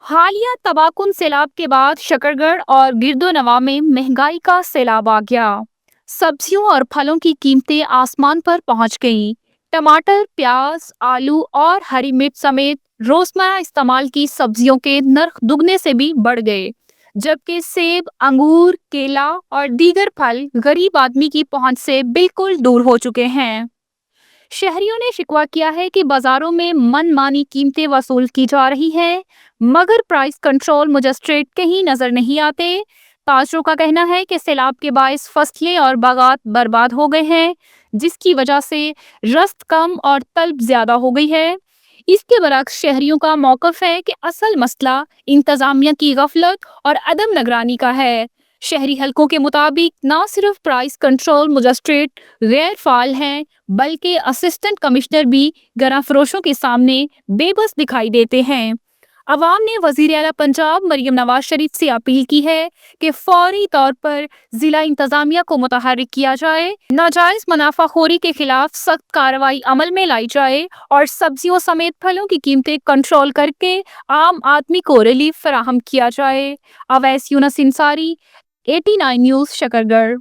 حالیہ تباکن سیلاب کے بعد شکرگڑھ اور گردونواں میں مہنگائی کا سیلاب آ گیا۔ سبزیوں اور پھلوں کی قیمتیں آسمان پر پہنچ گئیں۔ ٹماٹر، پیاز، آلو اور ہری مرچ سمیت روزمرہ استعمال کی سبزیوں کے نرخ دگنے سے بھی بڑھ گئے، جبکہ سیب، انگور، کیلا اور دیگر پھل غریب آدمی کی پہنچ سے بالکل دور ہو چکے ہیں۔ شہریوں نے شکوہ کیا ہے کہ بازاروں میں من مانی قیمتیں وصول کی جا رہی ہیں، مگر پرائس کنٹرول مجسٹریٹ کہیں نظر نہیں آتے۔ تاجروں کا کہنا ہے کہ سیلاب کے باعث فصلیں اور باغات برباد ہو گئے ہیں، جس کی وجہ سے رزق کم اور طلب زیادہ ہو گئی ہے۔ اس کے برعکس شہریوں کا موقف ہے کہ اصل مسئلہ انتظامیہ کی غفلت اور عدم نگرانی کا ہے۔ شہری حلقوں کے مطابق نہ صرف پرائس کنٹرول مجسٹریٹ غیر فعال ہیں، بلکہ اسسٹنٹ کمشنر بھی گراں فروشوں کے سامنے بے بس دکھائی دیتے ہیں۔ عوام نے وزیر اعلیٰ پنجاب مریم نواز شریف سے اپیل کی ہے کہ فوری طور پر ضلع انتظامیہ کو متحرک کیا جائے، ناجائز منافع خوری کے خلاف سخت کارروائی عمل میں لائی جائے اور سبزیوں سمیت پھلوں کی قیمتیں کنٹرول کر کے عام آدمی کو ریلیف فراہم کیا جائے۔ اویس یونس انصاری، 89 نیوز، شکرگڑھ۔